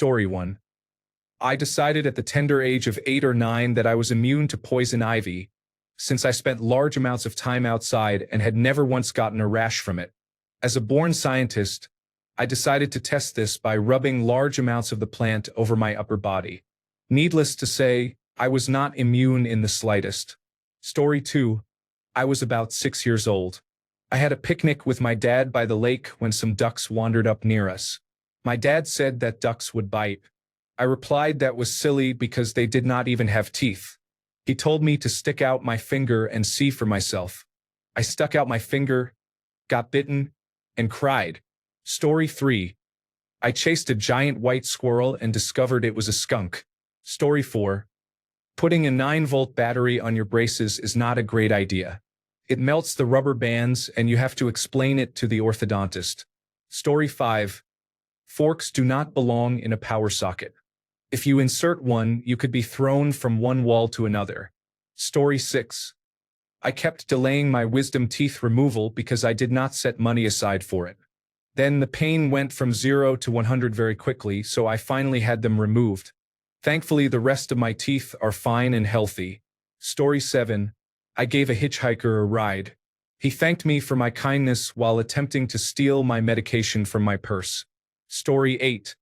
Story 1. I decided at the tender age of 8 or 9 that I was immune to poison ivy, since I spent large amounts of time outside and had never once gotten a rash from it. As a born scientist, I decided to test this by rubbing large amounts of the plant over my upper body. Needless to say, I was not immune in the slightest. Story 2. I was about 6 years old. I had a picnic with my dad by the lake when some ducks wandered up near us. My dad said that ducks would bite. I replied that was silly because they did not even have teeth. He told me to stick out my finger and see for myself. I stuck out my finger, got bitten, and cried. Story 3. I chased a giant white squirrel and discovered it was a skunk. Story 4. Putting a 9-volt battery on your braces is not a great idea. It melts the rubber bands and you have to explain it to the orthodontist. Story 5. Forks do not belong in a power socket. If you insert one, you could be thrown from one wall to another. Story 6. I kept delaying my wisdom teeth removal because I did not set money aside for it. Then the pain went from 0 to 100 very quickly, so I finally had them removed. Thankfully, the rest of my teeth are fine and healthy. Story 7. I gave a hitchhiker a ride. He thanked me for my kindness while attempting to steal my medication from my purse. Story 8.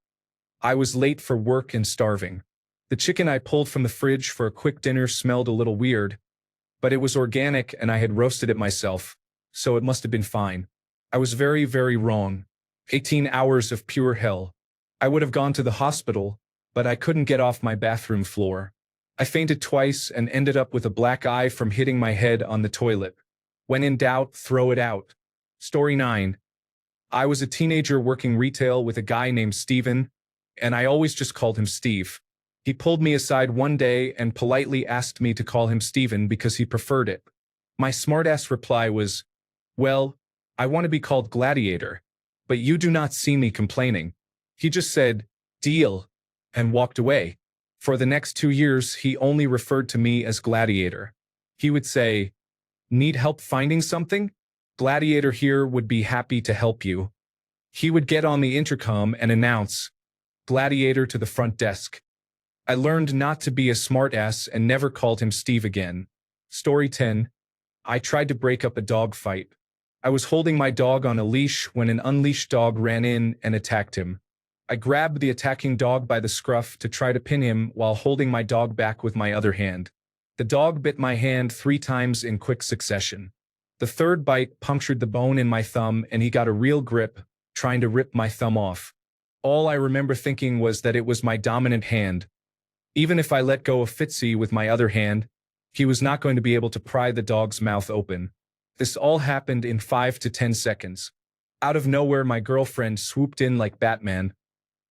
I was late for work and starving. The chicken I pulled from the fridge for a quick dinner smelled a little weird, but it was organic and I had roasted it myself, so it must have been fine. I was very, very wrong. 18 hours of pure hell. I would have gone to the hospital, but I couldn't get off my bathroom floor. I fainted twice and ended up with a black eye from hitting my head on the toilet. When in doubt, throw it out. Story 9. I was a teenager working retail with a guy named Steven, and I always just called him Steve. He pulled me aside one day and politely asked me to call him Steven because he preferred it. My smartass reply was, "Well, I want to be called Gladiator, but you do not see me complaining." He just said, "Deal," and walked away. For the next 2 years, he only referred to me as Gladiator. He would say, "Need help finding something? Gladiator here would be happy to help you." He would get on the intercom and announce, "Gladiator to the front desk." I learned not to be a smartass and never called him Steve again. Story 10. I tried to break up a dog fight. I was holding my dog on a leash when an unleashed dog ran in and attacked him. I grabbed the attacking dog by the scruff to try to pin him while holding my dog back with my other hand. The dog bit my hand 3 times in quick succession. The third bite punctured the bone in my thumb and he got a real grip, trying to rip my thumb off. All I remember thinking was that it was my dominant hand. Even if I let go of Fitzy with my other hand, he was not going to be able to pry the dog's mouth open. This all happened in 5 to 10 seconds. Out of nowhere, my girlfriend swooped in like Batman,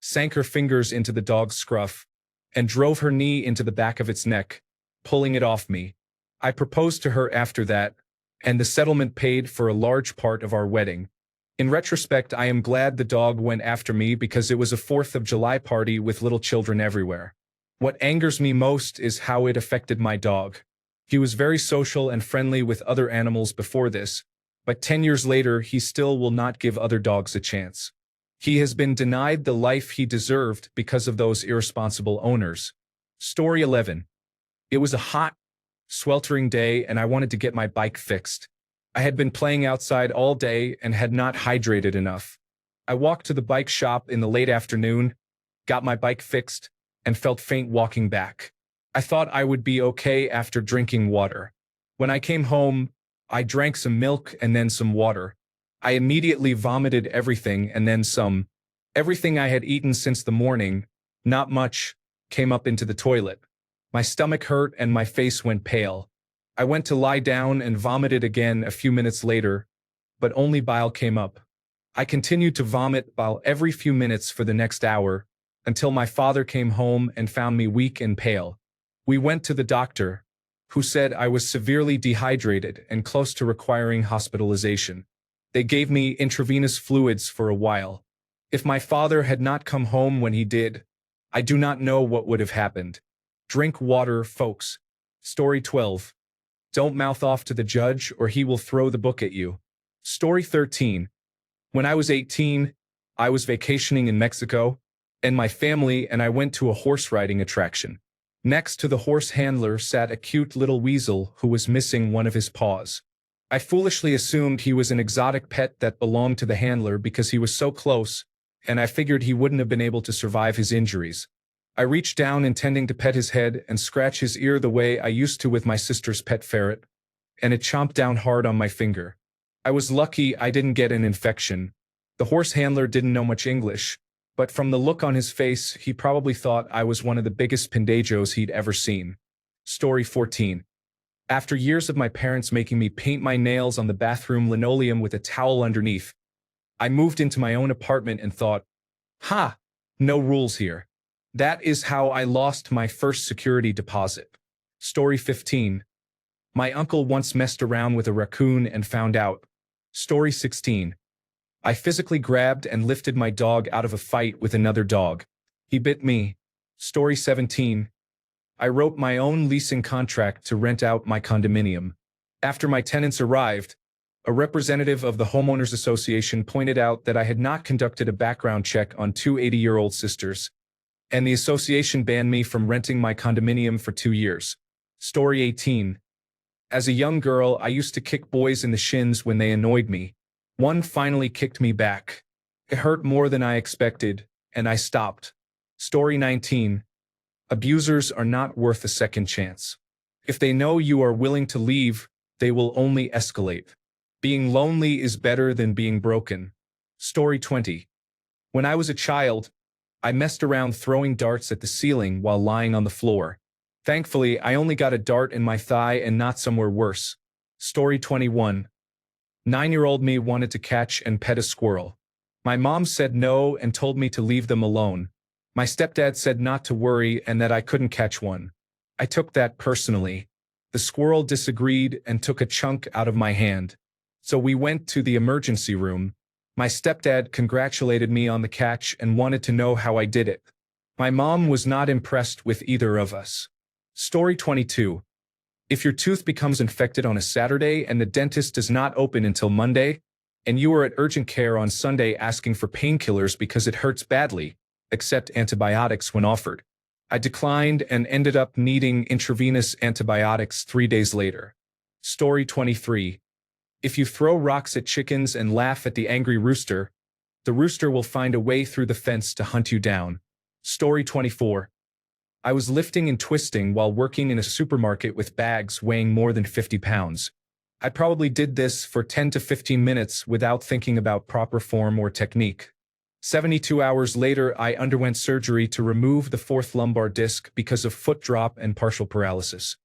sank her fingers into the dog's scruff, and drove her knee into the back of its neck, pulling it off me. I proposed to her after that, and the settlement paid for a large part of our wedding. In retrospect, I am glad the dog went after me because it was a 4th of July party with little children everywhere. What angers me most is how it affected my dog. He was very social and friendly with other animals before this, but 10 years later he still will not give other dogs a chance. He has been denied the life he deserved because of those irresponsible owners. Story 11. It was a hot, sweltering day and I wanted to get my bike fixed. I had been playing outside all day and had not hydrated enough. I walked to the bike shop in the late afternoon, got my bike fixed, and felt faint walking back. I thought I would be okay after drinking water. When I came home, I drank some milk and then some water. I immediately vomited everything and then some. Everything I had eaten since the morning, not much, came up into the toilet. My stomach hurt and my face went pale. I went to lie down and vomited again a few minutes later, but only bile came up. I continued to vomit bile every few minutes for the next hour, until my father came home and found me weak and pale. We went to the doctor, who said I was severely dehydrated and close to requiring hospitalization. They gave me intravenous fluids for a while. If my father had not come home when he did, I do not know what would have happened. Drink water, folks. Story 12. Don't mouth off to the judge or he will throw the book at you. Story 13. When I was 18, I was vacationing in Mexico. and my family and I went to a horse riding attraction. Next to the horse handler sat a cute little weasel who was missing one of his paws. I foolishly assumed he was an exotic pet that belonged to the handler because he was so close, and I figured he wouldn't have been able to survive his injuries. I reached down intending to pet his head and scratch his ear the way I used to with my sister's pet ferret, and it chomped down hard on my finger. I was lucky I didn't get an infection. The horse handler didn't know much English, but from the look on his face, he probably thought I was one of the biggest pendejos he'd ever seen. Story 14. After years of my parents making me paint my nails on the bathroom linoleum with a towel underneath, I moved into my own apartment and thought, no rules here. That is how I lost my first security deposit. Story 15. My uncle once messed around with a raccoon and found out. Story 16. I physically grabbed and lifted my dog out of a fight with another dog. He bit me. Story 17. I wrote my own leasing contract to rent out my condominium. After my tenants arrived, a representative of the Homeowners Association pointed out that I had not conducted a background check on two 80-year-old sisters, and the association banned me from renting my condominium for 2 years. Story 18. As a young girl, I used to kick boys in the shins when they annoyed me. One finally kicked me back. It hurt more than I expected, and I stopped. Story 19. Abusers are not worth a second chance. If they know you are willing to leave, they will only escalate. Being lonely is better than being broken. Story 20. When I was a child, I messed around throwing darts at the ceiling while lying on the floor. Thankfully, I only got a dart in my thigh and not somewhere worse. Story 21. 9-year-old me wanted to catch and pet a squirrel. My mom said no and told me to leave them alone. My stepdad said not to worry and that I couldn't catch one. I took that personally. The squirrel disagreed and took a chunk out of my hand. So we went to the emergency room. My stepdad congratulated me on the catch and wanted to know how I did it. My mom was not impressed with either of us. Story 22. If your tooth becomes infected on a Saturday and the dentist does not open until Monday, and you are at urgent care on Sunday asking for painkillers because it hurts badly, accept antibiotics when offered. I declined and ended up needing intravenous antibiotics 3 days later. Story 23. If you throw rocks at chickens and laugh at the angry rooster, the rooster will find a way through the fence to hunt you down. Story 24. I was lifting and twisting while working in a supermarket with bags weighing more than 50 pounds. I probably did this for 10 to 15 minutes without thinking about proper form or technique. 72 hours later, I underwent surgery to remove the fourth lumbar disc because of foot drop and partial paralysis.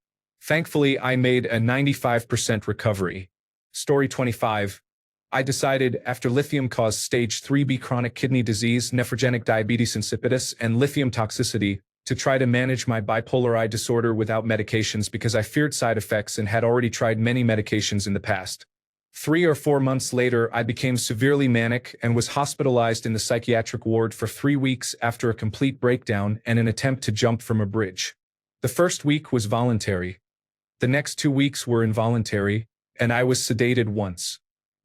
Thankfully, I made a 95% recovery. Story 25. I decided, after lithium caused stage 3B chronic kidney disease, nephrogenic diabetes insipidus, and lithium toxicity, to try to manage my bipolar I disorder without medications because I feared side effects and had already tried many medications in the past. 3 or 4 months later, I became severely manic and was hospitalized in the psychiatric ward for 3 weeks after a complete breakdown and an attempt to jump from a bridge. The first week was voluntary. The next 2 weeks were involuntary, and I was sedated once.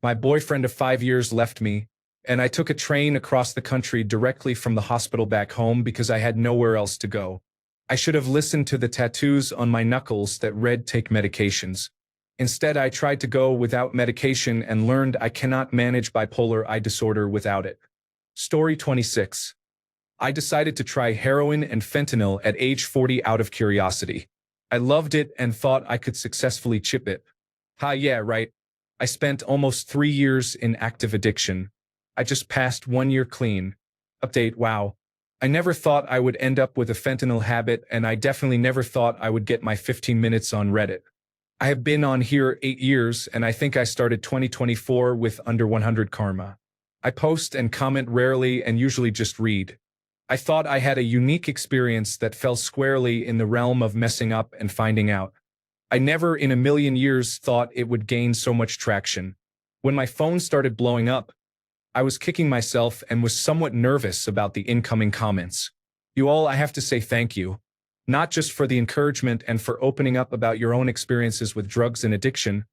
My boyfriend of 5 years left me, and I took a train across the country directly from the hospital back home because I had nowhere else to go. I should have listened to the tattoos on my knuckles that read "take medications." Instead, I tried to go without medication and learned I cannot manage bipolar I disorder without it. Story 26. I decided to try heroin and fentanyl at age 40 out of curiosity. I loved it and thought I could successfully chip it. Yeah, right. I spent almost 3 years in active addiction. I just passed 1 year clean. Update, wow. I never thought I would end up with a fentanyl habit, and I definitely never thought I would get my 15 minutes on Reddit. I have been on here 8 years, and I think I started 2024 with under 100 karma. I post and comment rarely and usually just read. I thought I had a unique experience that fell squarely in the realm of messing up and finding out. I never in a million years thought it would gain so much traction. When my phone started blowing up, I was kicking myself and was somewhat nervous about the incoming comments. You all, I have to say thank you. Not just for the encouragement and for opening up about your own experiences with drugs and addiction,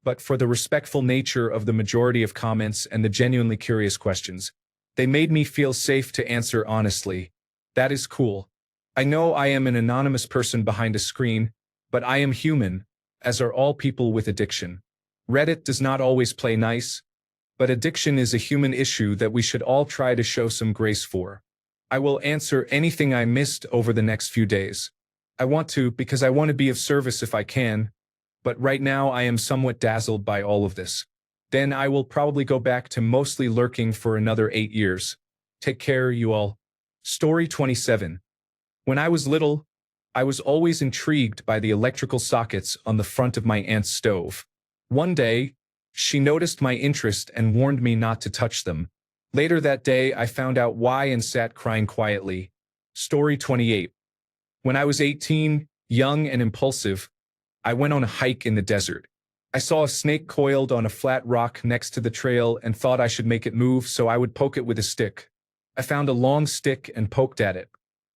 but for the respectful nature of the majority of comments and the genuinely curious questions. They made me feel safe to answer honestly. That is cool. I know I am an anonymous person behind a screen, but I am human, as are all people with addiction. Reddit does not always play nice, but addiction is a human issue that we should all try to show some grace for. I will answer anything I missed over the next few days. I want to because I want to be of service if I can, but right now I am somewhat dazzled by all of this. Then I will probably go back to mostly lurking for another 8 years. Take care, you all. Story 27. When I was little, I was always intrigued by the electrical sockets on the front of my aunt's stove. One day, she noticed my interest and warned me not to touch them. Later that day, I found out why and sat crying quietly. Story 28. When I was 18, young and impulsive, I went on a hike in the desert. I saw a snake coiled on a flat rock next to the trail and thought I should make it move, so I would poke it with a stick. I found a long stick and poked at it.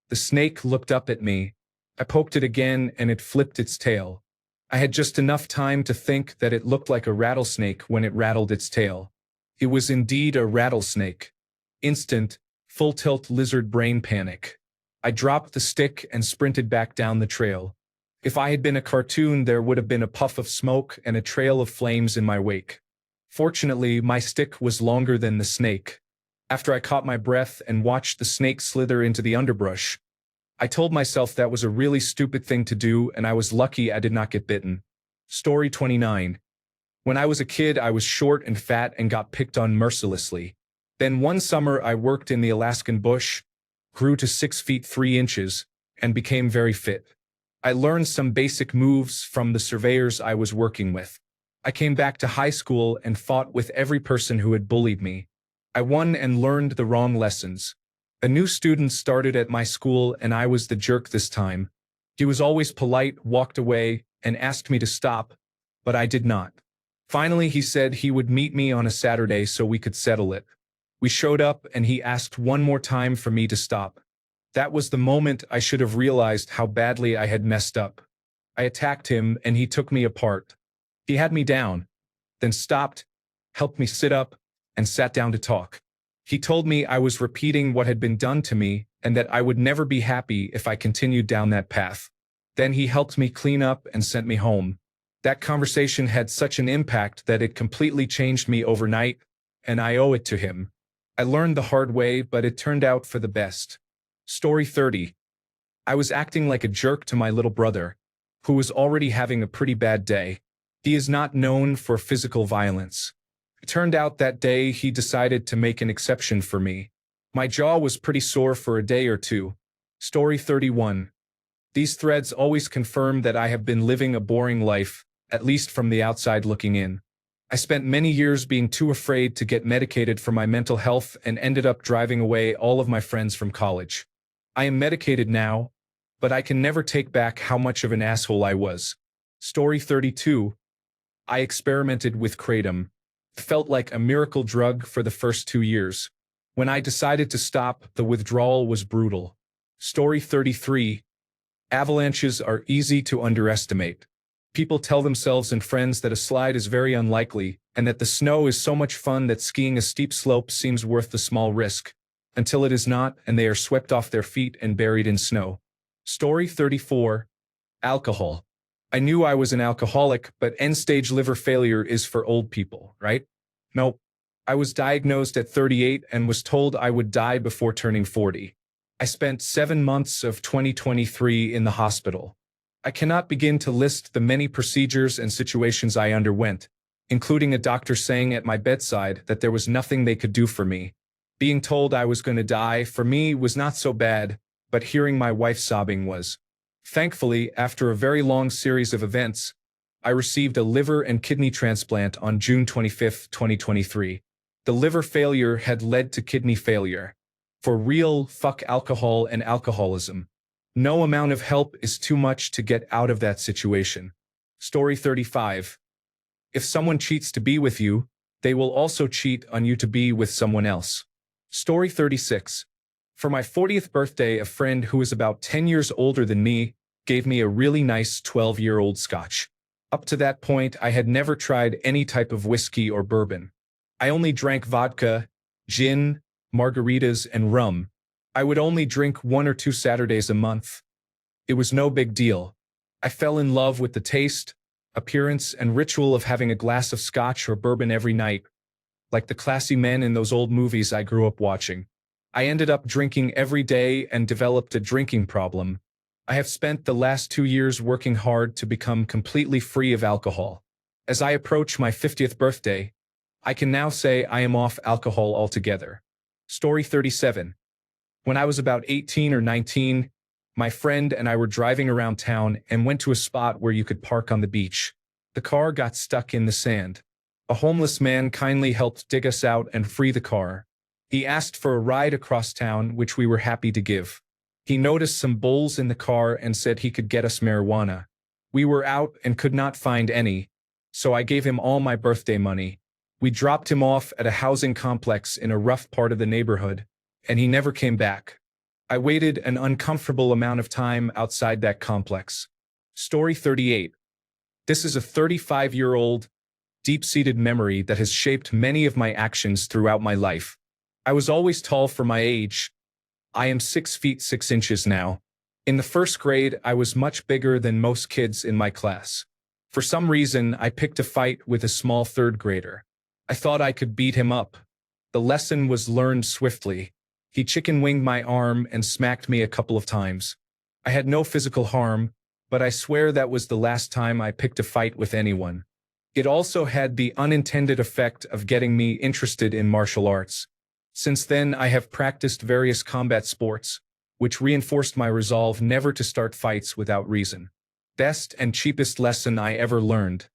The snake looked up at me. I poked it again and it flipped its tail. I had just enough time to think that it looked like a rattlesnake when it rattled its tail. It was indeed a rattlesnake. Instant, full-tilt lizard brain panic. I dropped the stick and sprinted back down the trail. If I had been a cartoon, there would have been a puff of smoke and a trail of flames in my wake. Fortunately, my stick was longer than the snake. After I caught my breath and watched the snake slither into the underbrush, I told myself that was a really stupid thing to do and I was lucky I did not get bitten. Story 29. When I was a kid, I was short and fat and got picked on mercilessly. Then one summer I worked in the Alaskan bush, grew to 6 feet 3 inches, and became very fit. I learned some basic moves from the surveyors I was working with. I came back to high school and fought with every person who had bullied me. I won and learned the wrong lessons. A new student started at my school and I was the jerk this time. He was always polite, walked away, and asked me to stop, but I did not. Finally, he said he would meet me on a Saturday so we could settle it. We showed up and he asked one more time for me to stop. That was the moment I should have realized how badly I had messed up. I attacked him and he took me apart. He had me down, then stopped, helped me sit up, and sat down to talk. He told me I was repeating what had been done to me and that I would never be happy if I continued down that path. Then he helped me clean up and sent me home. That conversation had such an impact that it completely changed me overnight, and I owe it to him. I learned the hard way, but it turned out for the best. Story 30. I was acting like a jerk to my little brother, who was already having a pretty bad day. He is not known for physical violence. It turned out that day he decided to make an exception for me. My jaw was pretty sore for a day or two. Story 31. These threads always confirm that I have been living a boring life, at least from the outside looking in. I spent many years being too afraid to get medicated for my mental health and ended up driving away all of my friends from college. I am medicated now, but I can never take back how much of an asshole I was. Story 32. I experimented with kratom. It felt like a miracle drug for the first 2 years. When I decided to stop, the withdrawal was brutal. Story 33. Avalanches are easy to underestimate. People tell themselves and friends that a slide is very unlikely, and that the snow is so much fun that skiing a steep slope seems worth the small risk, until it is not and they are swept off their feet and buried in snow. Story 34. Alcohol. I knew I was an alcoholic, but end-stage liver failure is for old people, right? Nope. I was diagnosed at 38 and was told I would die before turning 40. I spent 7 months of 2023 in the hospital. I cannot begin to list the many procedures and situations I underwent, including a doctor saying at my bedside that there was nothing they could do for me. Being told I was going to die for me was not so bad, but hearing my wife sobbing was. Thankfully, after a very long series of events, I received a liver and kidney transplant on June 25, 2023. The liver failure had led to kidney failure. For real, fuck alcohol and alcoholism. No amount of help is too much to get out of that situation. Story 35. If someone cheats to be with you, they will also cheat on you to be with someone else. Story 36. For my 40th birthday, a friend who is about 10 years older than me gave me a really nice 12-year-old scotch. Up to that point, I had never tried any type of whiskey or bourbon. I only drank vodka, gin, margaritas, and rum. I would only drink 1 or 2 Saturdays a month. It was no big deal. I fell in love with the taste, appearance, and ritual of having a glass of scotch or bourbon every night, like the classy men in those old movies I grew up watching. I ended up drinking every day and developed a drinking problem. I have spent the last 2 years working hard to become completely free of alcohol. As I approach my 50th birthday, I can now say I am off alcohol altogether. Story 37. When I was about 18 or 19, my friend and I were driving around town and went to a spot where you could park on the beach. The car got stuck in the sand. A homeless man kindly helped dig us out and free the car. He asked for a ride across town, which we were happy to give. He noticed some bowls in the car and said he could get us marijuana. We were out and could not find any, so I gave him all my birthday money. We dropped him off at a housing complex in a rough part of the neighborhood, and he never came back. I waited an uncomfortable amount of time outside that complex. Story 38. This is a 35-year-old, deep-seated memory that has shaped many of my actions throughout my life. I was always tall for my age. I am 6 feet 6 inches now. In the first grade, I was much bigger than most kids in my class. For some reason, I picked a fight with a small third grader. I thought I could beat him up. The lesson was learned swiftly. He chicken-winged my arm and smacked me a couple of times. I had no physical harm, but I swear that was the last time I picked a fight with anyone. It also had the unintended effect of getting me interested in martial arts. Since then, I have practiced various combat sports, which reinforced my resolve never to start fights without reason. Best and cheapest lesson I ever learned.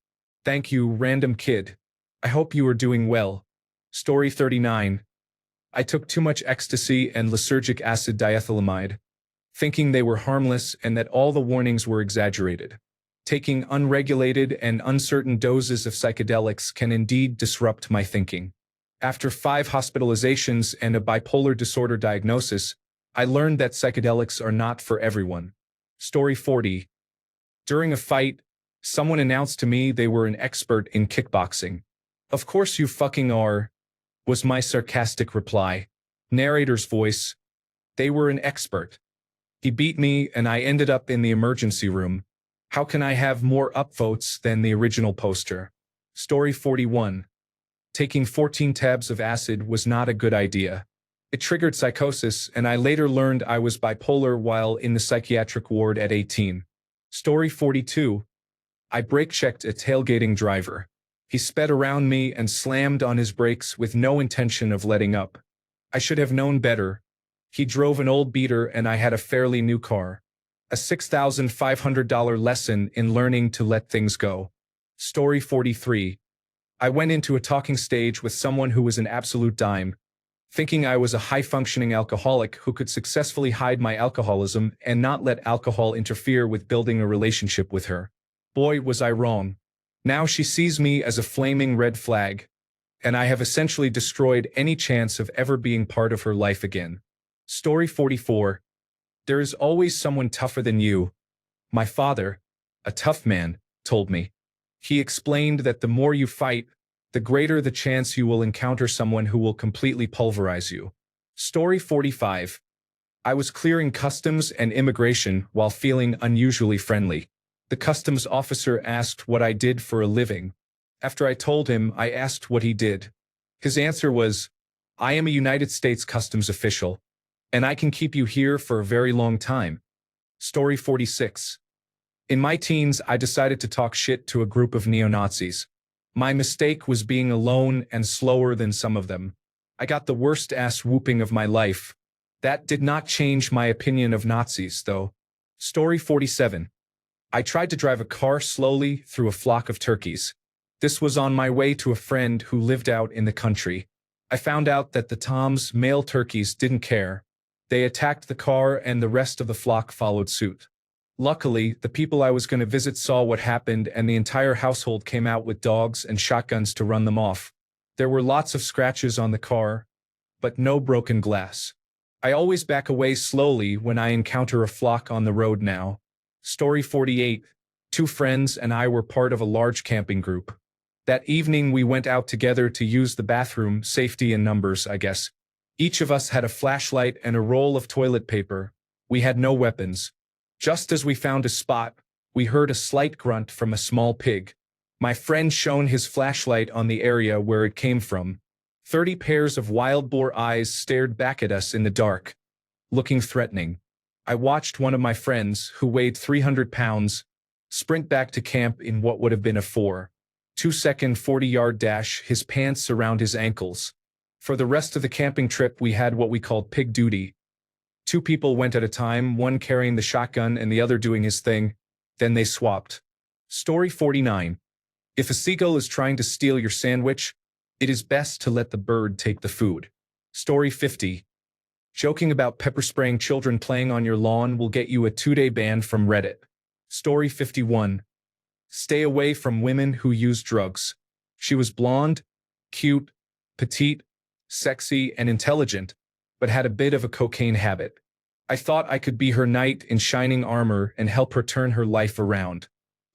Thank you, random kid. I hope you are doing well. Story 39. I took too much ecstasy and lysergic acid diethylamide, thinking they were harmless and that all the warnings were exaggerated. Taking unregulated and uncertain doses of psychedelics can indeed disrupt my thinking. After 5 hospitalizations and a bipolar disorder diagnosis, I learned that psychedelics are not for everyone. Story 40. During a fight, someone announced to me they were an expert in kickboxing. Of course you fucking are, was my sarcastic reply. Narrator's voice. They were an expert. He beat me and I ended up in the emergency room. How can I have more upvotes than the original poster? Story 41. Taking 14 tabs of acid was not a good idea. It triggered psychosis, and I later learned I was bipolar while in the psychiatric ward at 18. Story 42. I brake-checked a tailgating driver. He sped around me and slammed on his brakes with no intention of letting up. I should have known better. He drove an old beater and I had a fairly new car. A $6,500 lesson in learning to let things go. Story 43. I went into a talking stage with someone who was an absolute dime, thinking I was a high-functioning alcoholic who could successfully hide my alcoholism and not let alcohol interfere with building a relationship with her. Boy, was I wrong. Now she sees me as a flaming red flag, and I have essentially destroyed any chance of ever being part of her life again. Story 44. There is always someone tougher than you. My father, a tough man, told me. He explained that the more you fight, the greater the chance you will encounter someone who will completely pulverize you. Story 45. I was clearing customs and immigration while feeling unusually friendly. The customs officer asked what I did for a living. After I told him, I asked what he did. His answer was, I am a United States customs official, and I can keep you here for a very long time. Story 46. In my teens, I decided to talk shit to a group of neo-Nazis. My mistake was being alone and slower than some of them. I got the worst ass whooping of my life. That did not change my opinion of Nazis, though. Story 47. I tried to drive a car slowly through a flock of turkeys. This was on my way to a friend who lived out in the country. I found out that the Tom's male turkeys didn't care. They attacked the car and the rest of the flock followed suit. Luckily, the people I was going to visit saw what happened and the entire household came out with dogs and shotguns to run them off. There were lots of scratches on the car, but no broken glass. I always back away slowly when I encounter a flock on the road now. Story 48. 2 friends and I were part of a large camping group. That evening we went out together to use the bathroom, safety in numbers, I guess. Each of us had a flashlight and a roll of toilet paper. We had no weapons. Just as we found a spot, we heard a slight grunt from a small pig. My friend shone his flashlight on the area where it came from. 30 pairs of wild boar eyes stared back at us in the dark, looking threatening. I watched one of my friends, who weighed 300 pounds, sprint back to camp in what would have been a 4.2-second 40-yard dash, his pants around his ankles. For the rest of the camping trip, we had what we called pig duty. 2 people went at a time, one carrying the shotgun and the other doing his thing. Then they swapped. Story 49. If a seagull is trying to steal your sandwich, it is best to let the bird take the food. Story 50. Joking about pepper spraying children playing on your lawn will get you a 2-day ban from Reddit. Story 51. Stay away from women who use drugs. She was blonde, cute, petite, sexy, and intelligent, but had a bit of a cocaine habit. I thought I could be her knight in shining armor and help her turn her life around.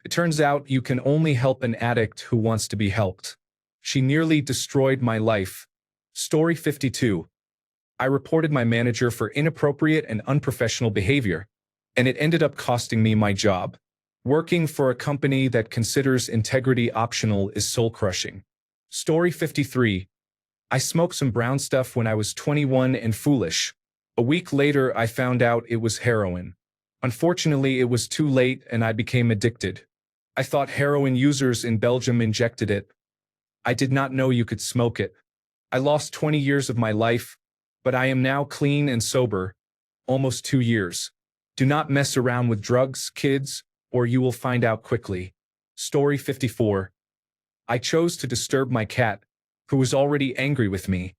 It turns out you can only help an addict who wants to be helped. She nearly destroyed my life. Story 52. I reported my manager for inappropriate and unprofessional behavior, and it ended up costing me my job. Working for a company that considers integrity optional is soul-crushing. Story 53. I smoked some brown stuff when I was 21 and foolish. A week later, I found out it was heroin. Unfortunately, it was too late and I became addicted. I thought heroin users in Belgium injected it. I did not know you could smoke it. I lost 20 years of my life, but I am now clean and sober. Almost 2 years. Do not mess around with drugs, kids, or you will find out quickly. Story 54. I chose to disturb my cat, who was already angry with me,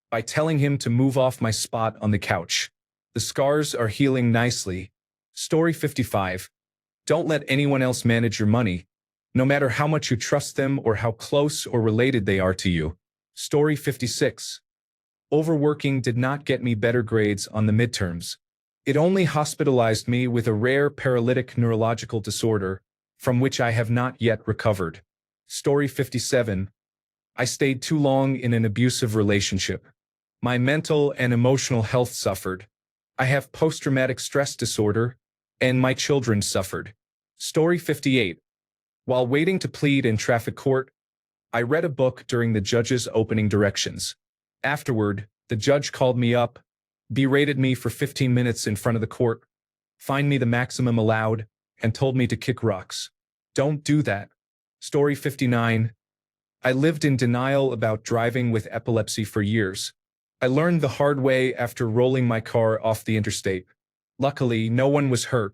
by telling him to move off my spot on the couch. The scars are healing nicely. Story 55. Don't let anyone else manage your money, no matter how much you trust them or how close or related they are to you. Story 56. Overworking did not get me better grades on the midterms. It only hospitalized me with a rare paralytic neurological disorder, from which I have not yet recovered. Story 57. I stayed too long in an abusive relationship. My mental and emotional health suffered. I have post-traumatic stress disorder, and my children suffered. Story 58. While waiting to plead in traffic court, I read a book during the judge's opening directions. Afterward, the judge called me up, berated me for 15 minutes in front of the court, fined me the maximum allowed, and told me to kick rocks. Don't do that. Story 59. I lived in denial about driving with epilepsy for years. I learned the hard way after rolling my car off the interstate. Luckily, no one was hurt.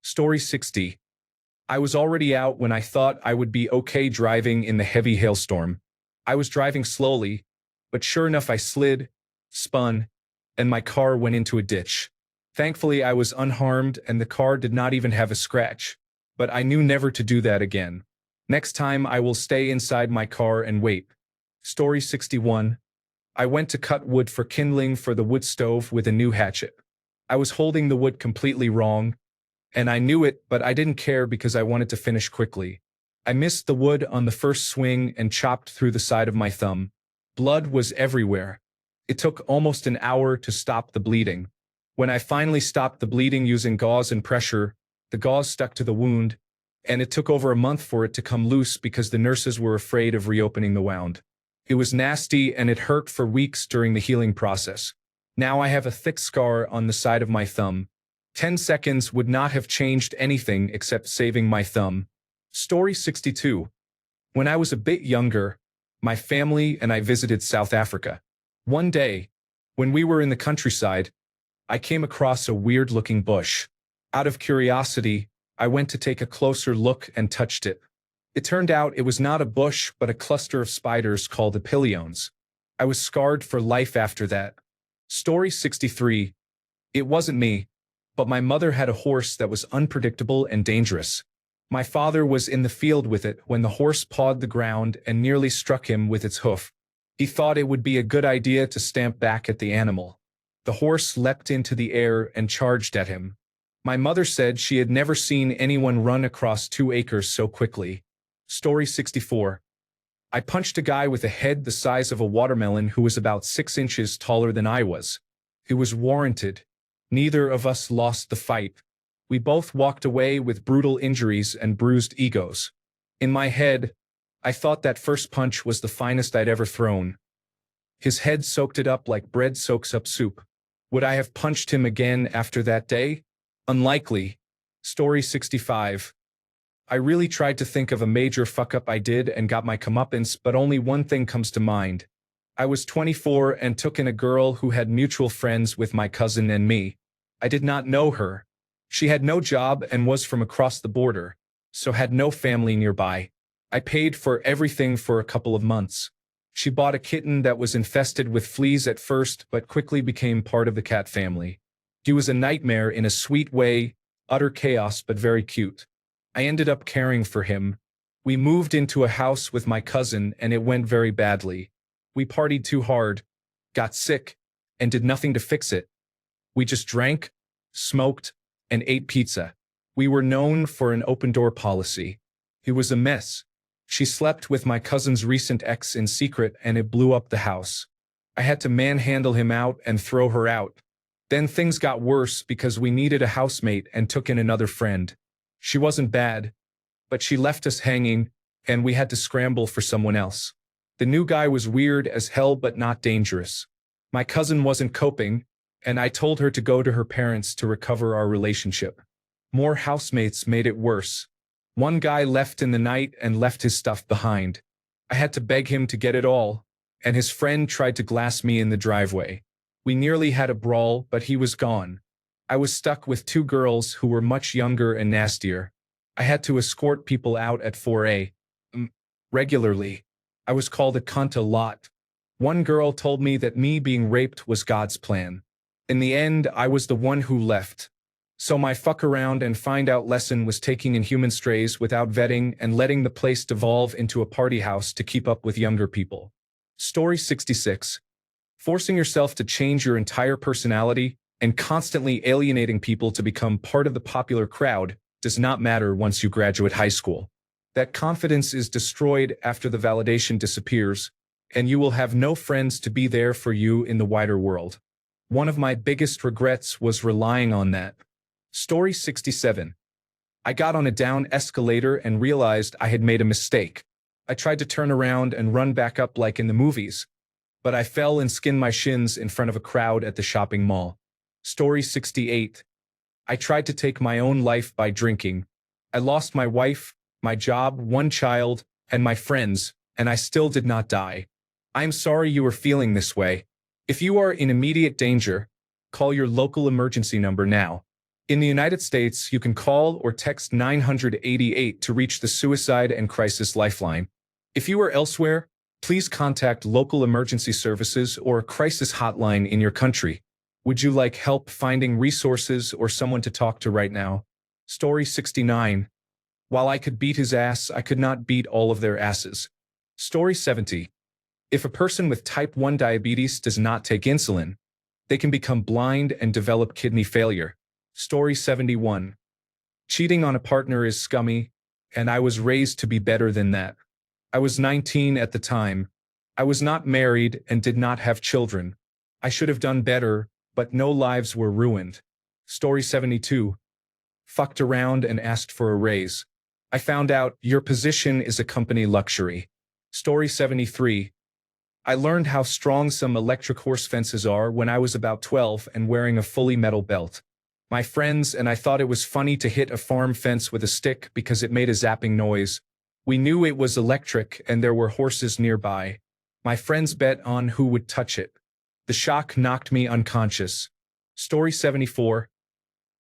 Story 60. I was already out when I thought I would be okay driving in the heavy hailstorm. I was driving slowly, but sure enough I slid, spun, and my car went into a ditch. Thankfully, I was unharmed and the car did not even have a scratch, but I knew never to do that again. Next time I will stay inside my car and wait. Story 61. I went to cut wood for kindling for the wood stove with a new hatchet. I was holding the wood completely wrong, and I knew it, but I didn't care because I wanted to finish quickly. I missed the wood on the first swing and chopped through the side of my thumb. Blood was everywhere. It took almost an hour to stop the bleeding. When I finally stopped the bleeding using gauze and pressure, the gauze stuck to the wound, and it took over a month for it to come loose because the nurses were afraid of reopening the wound. It was nasty and it hurt for weeks during the healing process. Now I have a thick scar on the side of my thumb. 10 seconds would not have changed anything except saving my thumb. Story 62. When I was a bit younger, my family and I visited South Africa. One day, when we were in the countryside, I came across a weird-looking bush. Out of curiosity, I went to take a closer look and touched it. It turned out it was not a bush but a cluster of spiders called epiliones. I was scarred for life after that. Story 63. It wasn't me, but my mother had a horse that was unpredictable and dangerous. My father was in the field with it when the horse pawed the ground and nearly struck him with its hoof. He thought it would be a good idea to stamp back at the animal. The horse leapt into the air and charged at him. My mother said she had never seen anyone run across 2 acres so quickly. Story 64. I punched a guy with a head the size of a watermelon who was about 6 inches taller than I was. It was warranted. Neither of us lost the fight. We both walked away with brutal injuries and bruised egos. In my head, I thought that first punch was the finest I'd ever thrown. His head soaked it up like bread soaks up soup. Would I have punched him again after that day? Unlikely. Story 65. I really tried to think of a major fuck-up I did and got my comeuppance, but only one thing comes to mind. I was 24 and took in a girl who had mutual friends with my cousin and me. I did not know her. She had no job and was from across the border, so had no family nearby. I paid for everything for a couple of months. She bought a kitten that was infested with fleas at first but quickly became part of the cat family. He was a nightmare in a sweet way, utter chaos but very cute. I ended up caring for him. We moved into a house with my cousin and it went very badly. We partied too hard, got sick, and did nothing to fix it. We just drank, smoked, and ate pizza. We were known for an open-door policy. It was a mess. She slept with my cousin's recent ex in secret and it blew up the house. I had to manhandle him out and throw her out. Then things got worse because we needed a housemate and took in another friend. She wasn't bad, but she left us hanging, and we had to scramble for someone else. The new guy was weird as hell but not dangerous. My cousin wasn't coping, and I told her to go to her parents to recover our relationship. More housemates made it worse. One guy left in the night and left his stuff behind. I had to beg him to get it all, and his friend tried to glass me in the driveway. We nearly had a brawl, but he was gone. I was stuck with 2 girls who were much younger and nastier. I had to escort people out at 4 a.m. regularly. I was called a cunt a lot. One girl told me that me being raped was God's plan. In the end, I was the one who left. So my fuck around and find out lesson was taking in human strays without vetting and letting the place devolve into a party house to keep up with younger people. Story 66. Forcing yourself to change your entire personality and constantly alienating people to become part of the popular crowd does not matter once you graduate high school. That confidence is destroyed after the validation disappears, and you will have no friends to be there for you in the wider world. One of my biggest regrets was relying on that. Story 67. I got on a down escalator and realized I had made a mistake. I tried to turn around and run back up like in the movies, but I fell and skinned my shins in front of a crowd at the shopping mall. Story 68. I tried to take my own life by drinking. I lost my wife, my job, 1 child, and my friends, and I still did not die. I am sorry you are feeling this way. If you are in immediate danger, call your local emergency number now. In the United States, you can call or text 988 to reach the Suicide and Crisis Lifeline. If you are elsewhere, please contact local emergency services or a crisis hotline in your country. Would you like help finding resources or someone to talk to right now? Story 69. While I could beat his ass, I could not beat all of their asses. Story 70. If a person with type 1 diabetes does not take insulin, they can become blind and develop kidney failure. Story 71. Cheating on a partner is scummy, and I was raised to be better than that. I was 19 at the time. I was not married and did not have children. I should have done better, but no lives were ruined. Story 72. Fucked around and asked for a raise. I found out your position is a company luxury. Story 73. I learned how strong some electric horse fences are when I was about 12 and wearing a fully metal belt. My friends and I thought it was funny to hit a farm fence with a stick because it made a zapping noise. We knew it was electric and there were horses nearby. My friends bet on who would touch it. The shock knocked me unconscious. Story 74.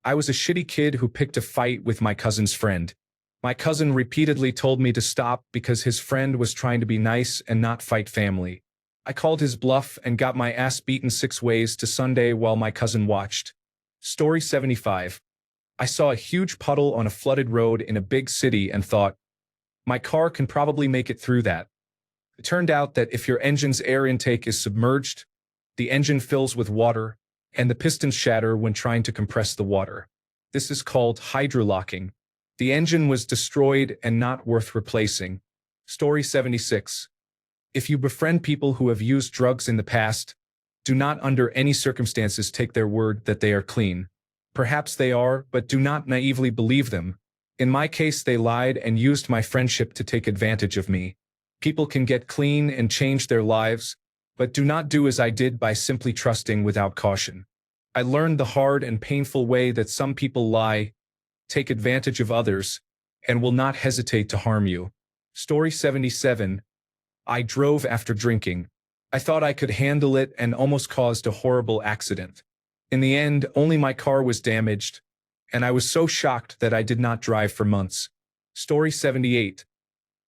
I was a shitty kid who picked a fight with my cousin's friend. My cousin repeatedly told me to stop because his friend was trying to be nice and not fight family. I called his bluff and got my ass beaten 6 ways to Sunday while my cousin watched. Story 75. I saw a huge puddle on a flooded road in a big city and thought, my car can probably make it through that. It turned out that if your engine's air intake is submerged, the engine fills with water, and the pistons shatter when trying to compress the water. This is called hydrolocking. The engine was destroyed and not worth replacing. Story 76. If you befriend people who have used drugs in the past, do not under any circumstances take their word that they are clean. Perhaps they are, but do not naively believe them. In my case, they lied and used my friendship to take advantage of me. People can get clean and change their lives, but do not do as I did by simply trusting without caution. I learned the hard and painful way that some people lie, take advantage of others, and will not hesitate to harm you. Story 77. I drove after drinking. I thought I could handle it and almost caused a horrible accident. In the end, only my car was damaged, and I was so shocked that I did not drive for months. Story 78.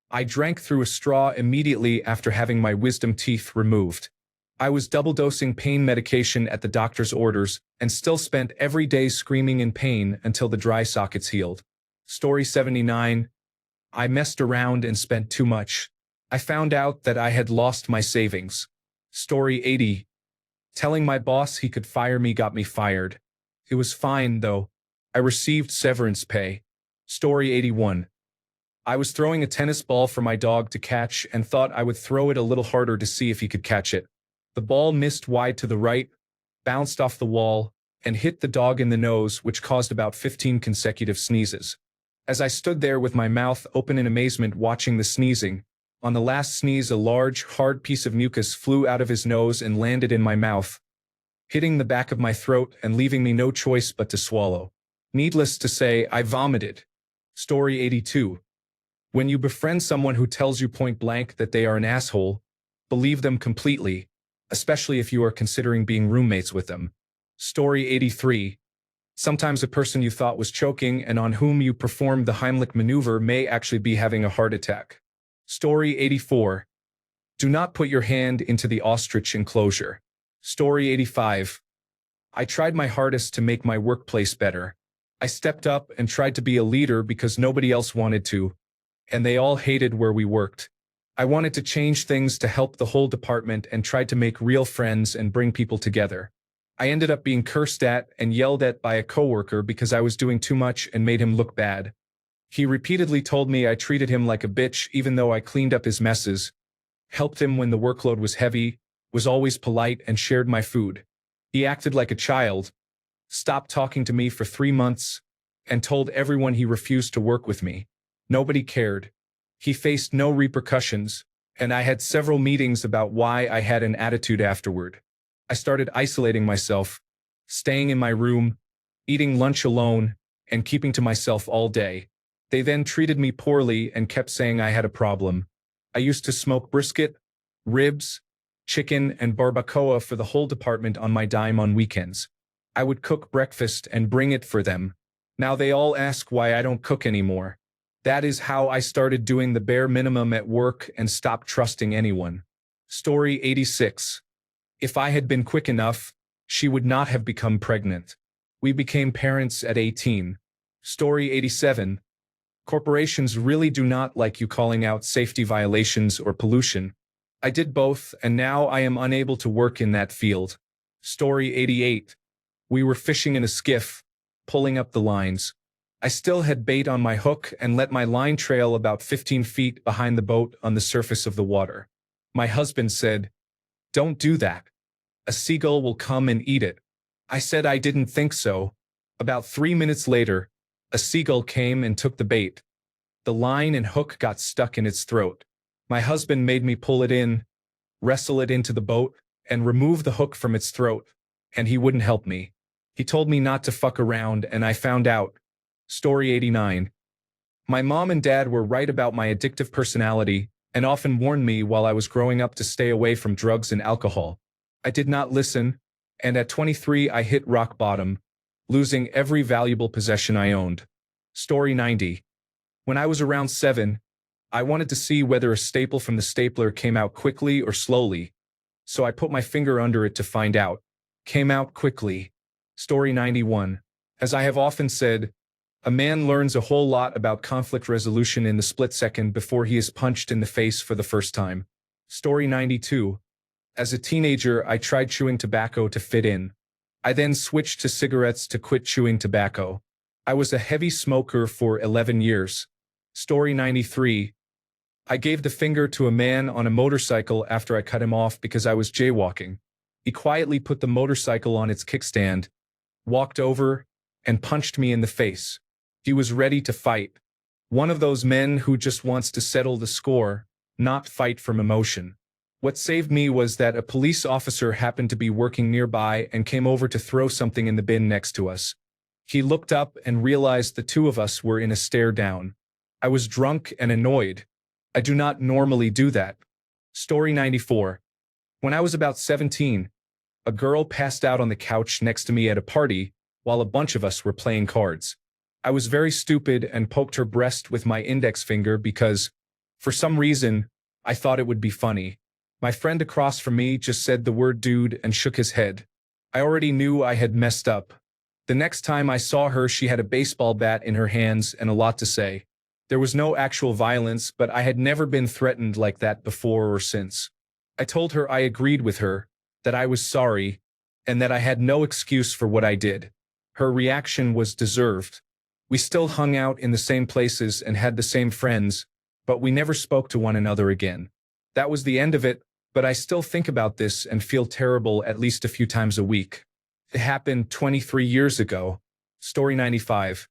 I drank through a straw immediately after having my wisdom teeth removed. I was double-dosing pain medication at the doctor's orders and still spent every day screaming in pain until the dry sockets healed. Story 79. I messed around and spent too much. I found out that I had lost my savings. Story 80. Telling my boss he could fire me got me fired. It was fine, though. I received severance pay. Story 81. I was throwing a tennis ball for my dog to catch and thought I would throw it a little harder to see if he could catch it. The ball missed wide to the right, bounced off the wall, and hit the dog in the nose, which caused about 15 consecutive sneezes. As I stood there with my mouth open in amazement watching the sneezing, on the last sneeze a large, hard piece of mucus flew out of his nose and landed in my mouth, hitting the back of my throat and leaving me no choice but to swallow. Needless to say, I vomited. Story 82. When you befriend someone who tells you point blank that they are an asshole, believe them completely, especially if you are considering being roommates with them. Story 83. Sometimes a person you thought was choking and on whom you performed the Heimlich maneuver may actually be having a heart attack. Story 84. Do not put your hand into the ostrich enclosure. Story 85. I tried my hardest to make my workplace better. I stepped up and tried to be a leader because nobody else wanted to, and they all hated where we worked. I wanted to change things to help the whole department and tried to make real friends and bring people together. I ended up being cursed at and yelled at by a coworker because I was doing too much and made him look bad. He repeatedly told me I treated him like a bitch even though I cleaned up his messes, helped him when the workload was heavy, was always polite and shared my food. He acted like a child, stopped talking to me for 3 months, and told everyone he refused to work with me. Nobody cared. He faced no repercussions, and I had several meetings about why I had an attitude afterward. I started isolating myself, staying in my room, eating lunch alone, and keeping to myself all day. They then treated me poorly and kept saying I had a problem. I used to smoke brisket, ribs, chicken, and barbacoa for the whole department on my dime on weekends. I would cook breakfast and bring it for them. Now they all ask why I don't cook anymore. That is how I started doing the bare minimum at work and stopped trusting anyone. Story 86. If I had been quick enough, she would not have become pregnant. We became parents at 18. Story 87. Corporations really do not like you calling out safety violations or pollution. I did both, and now I am unable to work in that field. Story 88. We were fishing in a skiff, pulling up the lines. I still had bait on my hook and let my line trail about 15 feet behind the boat on the surface of the water. My husband said, "Don't do that. A seagull will come and eat it." I said I didn't think so. About 3 minutes later, a seagull came and took the bait. The line and hook got stuck in its throat. My husband made me pull it in, wrestle it into the boat, and remove the hook from its throat, and he wouldn't help me. He told me not to fuck around, and I found out. Story 89. My mom and dad were right about my addictive personality and often warned me while I was growing up to stay away from drugs and alcohol. I did not listen, and at 23 I hit rock bottom, losing every valuable possession I owned. Story 90. When I was around 7, I wanted to see whether a staple from the stapler came out quickly or slowly, so I put my finger under it to find out. Came out quickly. Story 91. As I have often said, a man learns a whole lot about conflict resolution in the split second before he is punched in the face for the first time. Story 92. As a teenager, I tried chewing tobacco to fit in. I then switched to cigarettes to quit chewing tobacco. I was a heavy smoker for 11 years. Story 93. I gave the finger to a man on a motorcycle after I cut him off because I was jaywalking. He quietly put the motorcycle on its kickstand, walked over, and punched me in the face. He was ready to fight. One of those men who just wants to settle the score, not fight from emotion. What saved me was that a police officer happened to be working nearby and came over to throw something in the bin next to us. He looked up and realized the two of us were in a stare down. I was drunk and annoyed. I do not normally do that. Story 94. When I was about 17, a girl passed out on the couch next to me at a party while a bunch of us were playing cards. I was very stupid and poked her breast with my index finger because, for some reason, I thought it would be funny. My friend across from me just said the word dude and shook his head. I already knew I had messed up. The next time I saw her, she had a baseball bat in her hands and a lot to say. There was no actual violence, but I had never been threatened like that before or since. I told her I agreed with her, that I was sorry, and that I had no excuse for what I did. Her reaction was deserved. We still hung out in the same places and had the same friends, but we never spoke to one another again. That was the end of it, but I still think about this and feel terrible at least a few times a week. It happened 23 years ago. Story 95.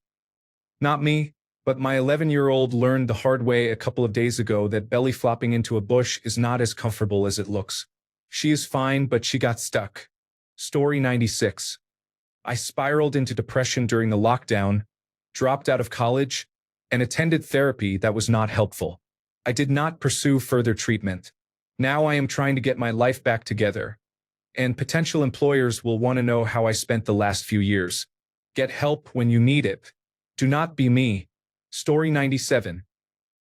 Not me, but my 11-year-old learned the hard way a couple of days ago that belly flopping into a bush is not as comfortable as it looks. She is fine, but she got stuck. Story 96. I spiraled into depression during the lockdown, dropped out of college, and attended therapy that was not helpful. I did not pursue further treatment. Now I am trying to get my life back together, and potential employers will want to know how I spent the last few years. Get help when you need it. Do not be me. Story 97.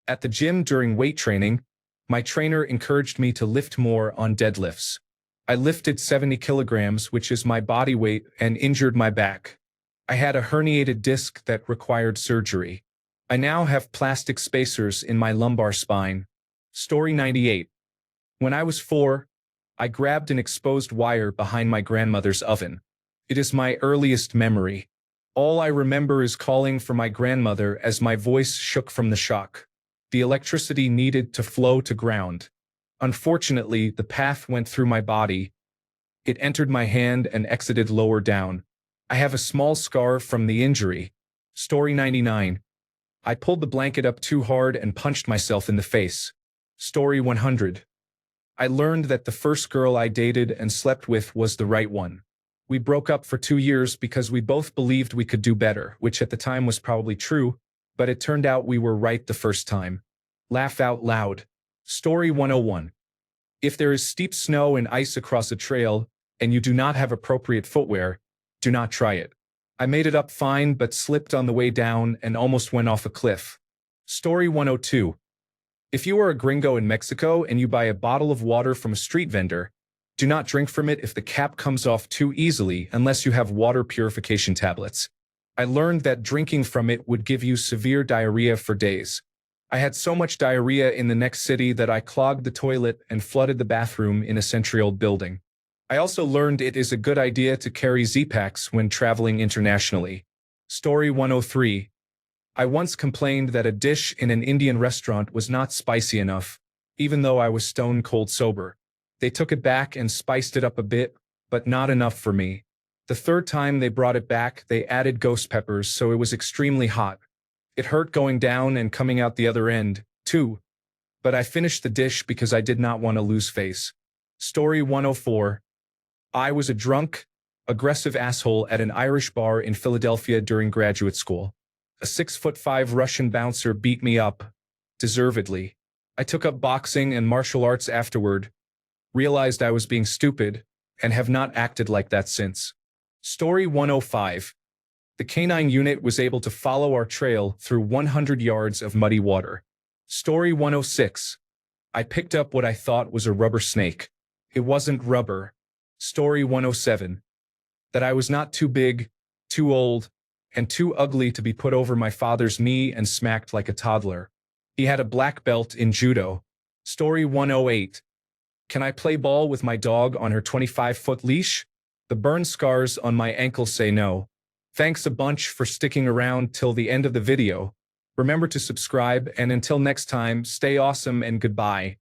At the gym during weight training, my trainer encouraged me to lift more on deadlifts. I lifted 70 kilograms, which is my body weight, and injured my back. I had a herniated disc that required surgery. I now have plastic spacers in my lumbar spine. Story 98. When I was 4, I grabbed an exposed wire behind my grandmother's oven. It is my earliest memory. All I remember is calling for my grandmother as my voice shook from the shock. The electricity needed to flow to ground. Unfortunately, the path went through my body. It entered my hand and exited lower down. I have a small scar from the injury. Story 99. I pulled the blanket up too hard and punched myself in the face. Story 100. I learned that the first girl I dated and slept with was the right one. We broke up for 2 years because we both believed we could do better, which at the time was probably true, but it turned out we were right the first time. Laugh out loud. Story 101. If there is steep snow and ice across a trail, and you do not have appropriate footwear, do not try it. I made it up fine but slipped on the way down and almost went off a cliff. Story 102. If you are a gringo in Mexico and you buy a bottle of water from a street vendor, do not drink from it if the cap comes off too easily unless you have water purification tablets. I learned that drinking from it would give you severe diarrhea for days. I had so much diarrhea in the next city that I clogged the toilet and flooded the bathroom in a century-old building. I also learned it is a good idea to carry Z-Packs when traveling internationally. Story 103. I once complained that a dish in an Indian restaurant was not spicy enough, even though I was stone cold sober. They took it back and spiced it up a bit, but not enough for me. The third time they brought it back, they added ghost peppers, so it was extremely hot. It hurt going down and coming out the other end, too. But I finished the dish because I did not want to lose face. Story 104. I was a drunk, aggressive asshole at an Irish bar in Philadelphia during graduate school. A 6'5" Russian bouncer beat me up, deservedly. I took up boxing and martial arts afterward, realized I was being stupid, and have not acted like that since. Story 105. The canine unit was able to follow our trail through 100 yards of muddy water. Story 106. I picked up what I thought was a rubber snake. It wasn't rubber. Story 107. That I was not too big, too old, and too ugly to be put over my father's knee and smacked like a toddler. He had a black belt in judo. Story 108. Can I play ball with my dog on her 25-foot leash? The burn scars on my ankle say no. Thanks a bunch for sticking around till the end of the video. Remember to subscribe, and until next time, stay awesome and goodbye.